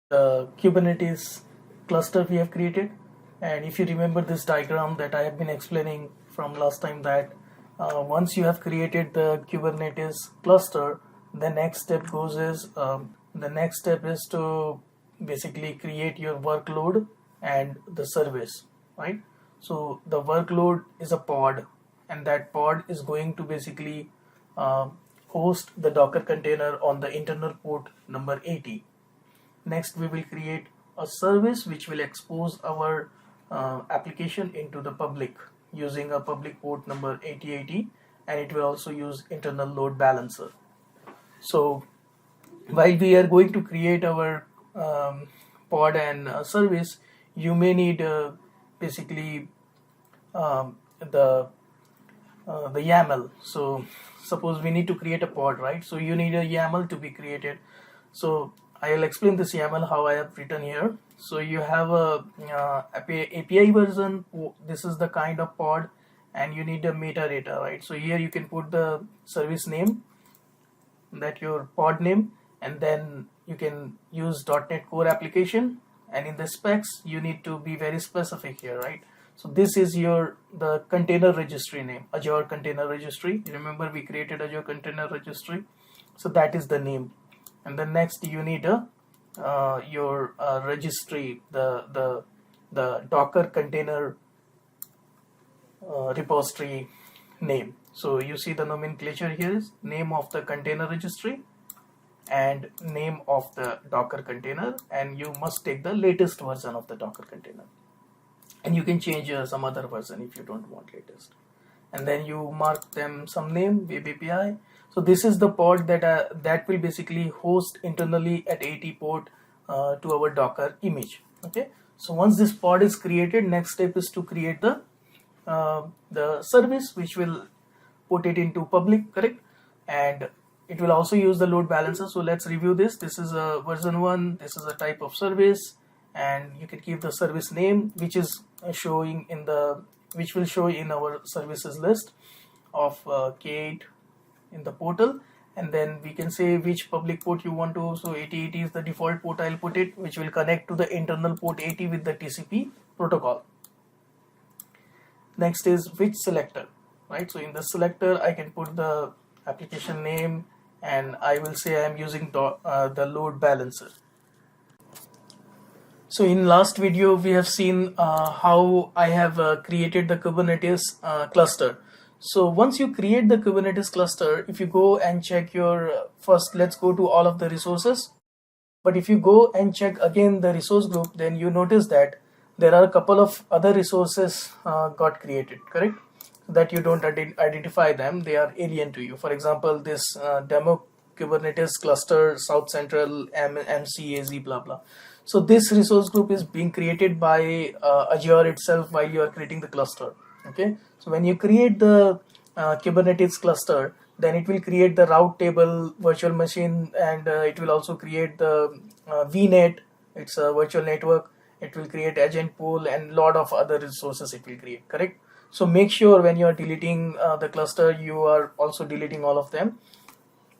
the Kubernetes cluster we have created. And if you remember this diagram that I have been explaining from last time, that once you have created the Kubernetes cluster, the next step is to basically create your workload and the service, right? So the workload is a pod, and that pod is going to basically host the Docker container on the internal port number 80. Next, we will create a service which will expose our application into the public using a public port number 8080, and it will also use internal load balancer. So while we are going to create our pod and service, you may need basically the YAML. So suppose we need to create a pod, right? So you need a YAML to be created. So I'll explain this YAML how I have written here. So you have a API version. This is the kind of pod, and you need a metadata, right? So here you can put the service name, that your pod name, and then you can use .NET Core application. And in the specs, you need to be very specific here, right? So this is the container registry name, Azure Container Registry. Remember, we created Azure Container Registry, so that is the name. And then next you need your registry, the Docker container repository name. So you see the nomenclature here is name of the container registry and name of the Docker container, and you must take the latest version of the Docker container, and you can change some other version if you don't want latest. And then you mark them some name, web API. So this is the pod that will basically host internally at 80 port to our Docker image. Okay. So once this pod is created, next step is to create the service which will put it into public, correct? And it will also use the load balancer. So let's review this. This is a version 1. This is a type of service, and you can keep the service name, which is showing which will show in our services list of K8 in the portal. And then we can say which public port you want to. So 8080 is the default port, I'll put it, which will connect to the internal port 80 with the TCP protocol. Next is which selector, right? So in the selector, I can put the application name, and I will say I am using the load balancer. So in last video, we have seen how I have created the Kubernetes cluster. So once you create the Kubernetes cluster, if you go and check your first, let's go to all of the resources. But if you go and check again the resource group, then you notice that there are a couple of other resources got created, correct? That you don't identify them, they are alien to you. For example, this demo Kubernetes cluster South Central MCAZ blah blah. So this resource group is being created by Azure itself while you are creating the cluster. Okay, so when you create the Kubernetes cluster, then it will create the route table virtual machine, and it will also create the VNet. It's a virtual network. It will create agent pool and lot of other resources it will create, correct? So make sure when you are deleting the cluster, you are also deleting all of them,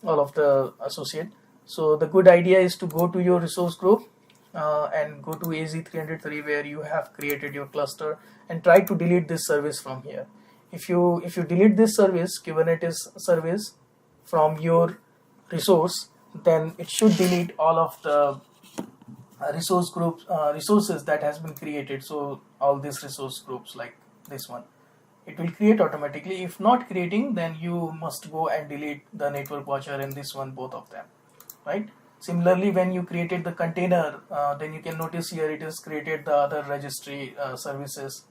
all of the associate. So the good idea is to go to your resource group and go to AZ303 where you have created your cluster, and try to delete this service from here. If you delete this service, Kubernetes service, from your resource, then it should delete all of the resource groups resources that has been created. So all these resource groups like this one, it will create automatically. If not creating, then you must go and delete the network watcher and this one, both of them, right? Similarly, when you created the container, then you can notice here it is created the other registry services.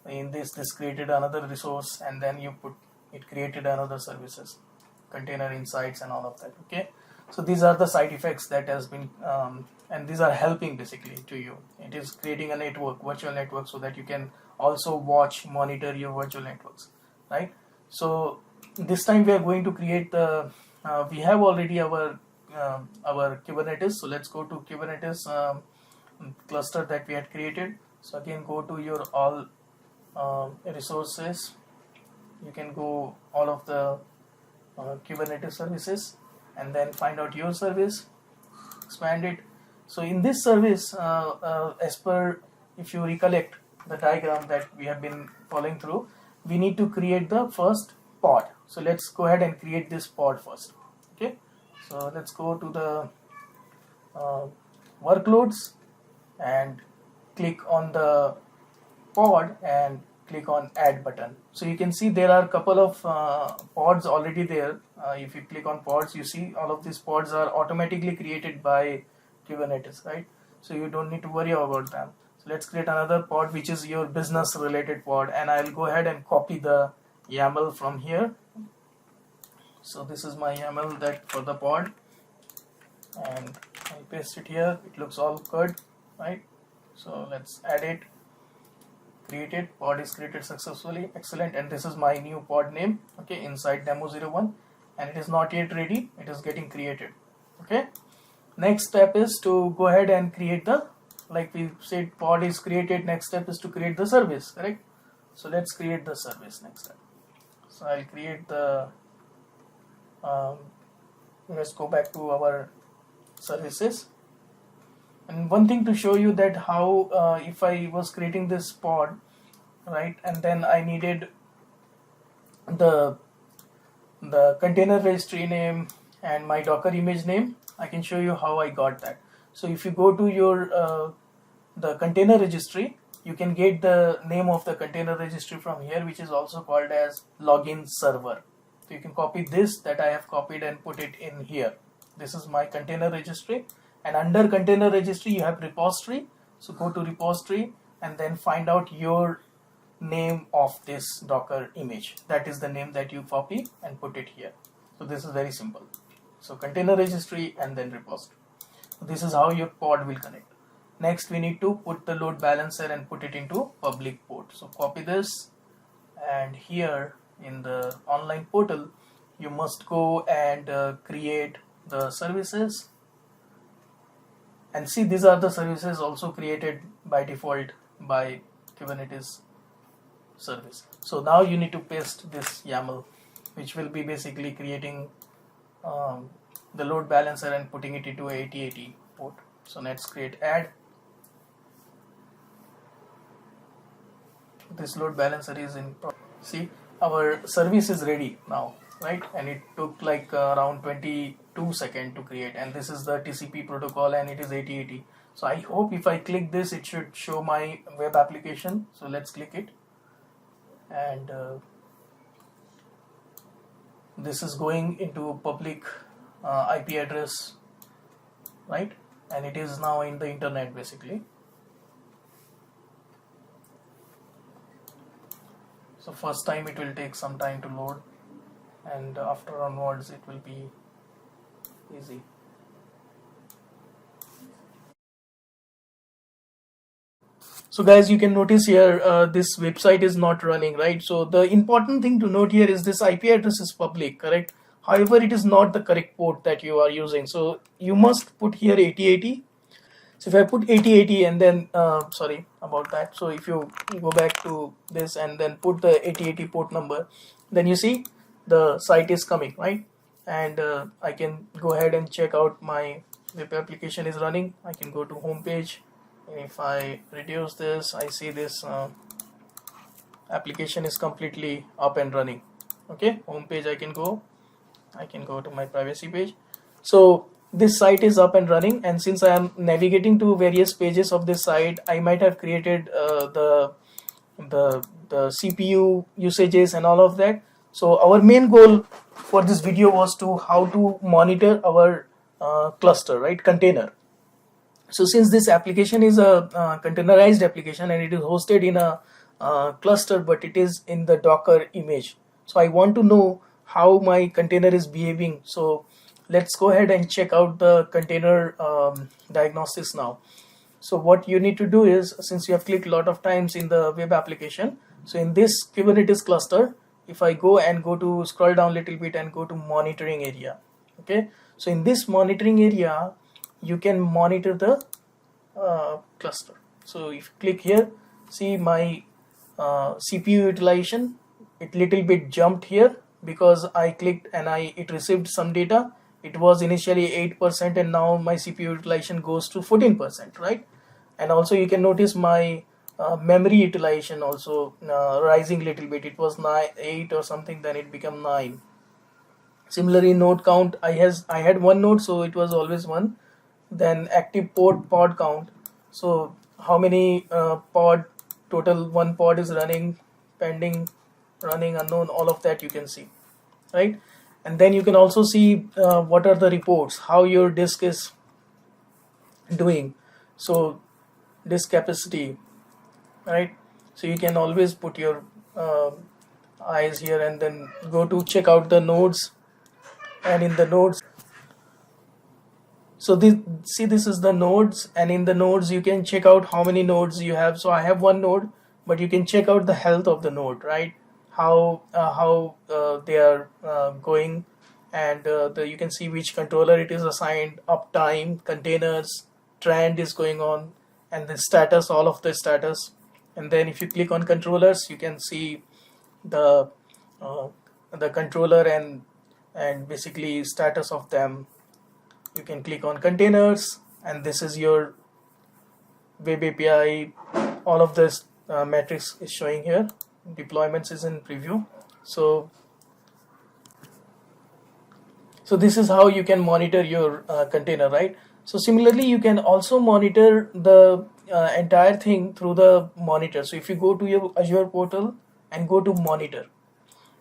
In this created another resource, and then it created another services, container insights and all of that. Okay, so these are the side effects that has been and these are helping basically to you. It is creating a network, virtual network, so that you can also monitor your virtual networks, right? So this time we are going to create the we have already our Kubernetes. So let's go to Kubernetes cluster that we had created. So again, go to your all resources. You can go all of the Kubernetes services, and then find out your service, expand it. So in this service, as per, if you recollect the diagram that we have been following through, we need to create the first pod. So let's go ahead and create this pod first. Okay, so let's go to the workloads and click on the pod and click on add button. So you can see there are a couple of pods already there. If you click on pods, you see all of these pods are automatically created by Kubernetes, right? So you don't need to worry about them. So let's create another pod which is your business related pod, and I'll go ahead and copy the YAML from here. So this is my YAML that for the pod, and I'll paste it here. It looks all good, right? So let's add it. Created, pod is created successfully, excellent. And this is my new pod name, okay, inside demo01, and it is not yet ready, it is getting created. Okay, next step is to go ahead and create the, like we said, pod is created. Next step is to create the service, correct? So let's create the service next step. So I'll create the let's go back to our services. And one thing to show you that how if I was creating this pod, right, and then I needed the container registry name and my Docker image name, I can show you how I got that. So if you go to your the container registry, you can get the name of the container registry from here, which is also called as login server. So you can copy this that I have copied and put it in here. This is my container registry, and under container registry you have repository. So go to repository and then find out your name of this Docker image. That is the name that you copy and put it here. So this is very simple. So container registry and then repository. So this is how your pod will connect. Next we need to put the load balancer and put it into public port. So copy this, and here in the online portal you must go and create the services, and see these are the services also created by default by Kubernetes service. So now you need to paste this YAML, which will be basically creating the load balancer and putting it into a 8080 port. So let's create add. This load balancer is in. See, our service is ready now, right? And it took like around 22 seconds to create, and this is the TCP protocol and it is 8080. So I hope if I click this it should show my web application. So let's click it, and this is going into public IP address, right? And it is now in the internet basically. So first time it will take some time to load, and after onwards it will be easy. So guys, you can notice here this website is not running, right? So the important thing to note here is this IP address is public, correct? However, it is not the correct port that you are using. So you must put here 8080. So if I put 8080 and then sorry about that. So if you go back to this and then put the 8080 port number, then you see the site is coming, right? And I can go ahead and check out my web application is running. I can go to home page. If I reduce this, I see this application is completely up and running. Okay, home page I can go to my privacy page. So this site is up and running, and since I am navigating to various pages of this site, I might have created the CPU usages and all of that. So our main goal for this video was to how to monitor our cluster, right, container. So since this application is a containerized application and it is hosted in a cluster, but it is in the Docker image, so I want to know how my container is behaving. So let's go ahead and check out the container diagnostics now. So what you need to do is, since you have clicked a lot of times in the web application, so in this Kubernetes cluster, if I go to scroll down a little bit and go to monitoring area, okay, so in this monitoring area you can monitor the cluster. So if you click here, see my CPU utilization, it little bit jumped here because I clicked and it received some data, It was initially 8% and now my CPU utilization goes to 14%, right? And also you can notice my memory utilization also rising little bit. It was 8 or something, then it became 9. Similarly, node count, I had one node, so it was always 1. Then active pod count, so how many pod, total one pod is running, pending, running, unknown, all of that you can see, right? And then you can also see what are the reports, how your disk is doing. So disk capacity, right? So you can always put your eyes here and then go to check out the nodes. And in the nodes, so this is the nodes, and in the nodes you can check out how many nodes you have. So I have one node, but you can check out the health of the node, right? How they are going, and you can see which controller it is assigned, uptime, containers, trend is going on, and the status, all of the status. And then if you click on controllers, you can see the controller and basically status of them. You can click on containers, and this is your web API. All of this matrix is showing here. Deployments is in preview. So this is how you can monitor your container, right? So similarly, you can also monitor the entire thing through the monitor. So if you go to your Azure portal and go to monitor,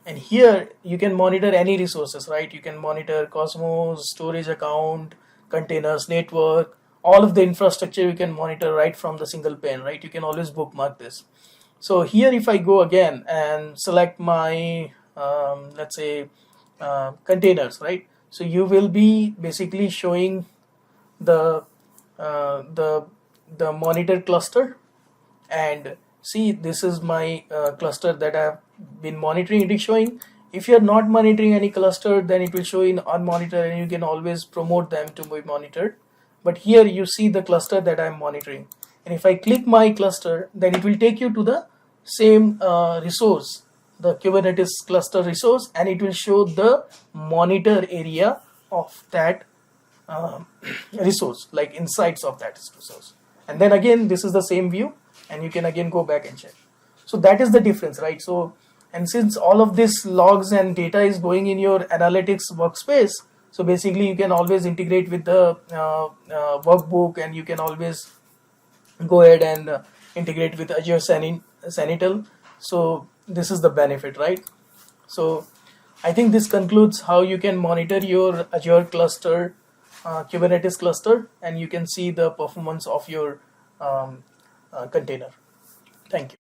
and here you can monitor any resources, right? You can monitor Cosmos, storage account, containers, network, all of the infrastructure you can monitor right from the single pane, right? You can always bookmark this. So here if I go again and select my let's say containers, right? So you will be basically showing the monitor cluster, and see, this is my cluster that I have been monitoring. It is showing. If you are not monitoring any cluster, then it will show in unmonitored, and you can always promote them to be monitored. But here you see the cluster that I am monitoring, and if I click my cluster, then it will take you to the same resource, the Kubernetes cluster resource, and it will show the monitor area of that resource, like insights of that resource. And then again, this is the same view, and you can again go back and check. So that is the difference, right? So, and since all of this logs and data is going in your analytics workspace, so basically you can always integrate with the workbook, and you can always go ahead and integrate with Azure Sentinel. So this is the benefit, right? So I think this concludes how you can monitor your Azure cluster, Kubernetes cluster, and you can see the performance of your container. Thank you.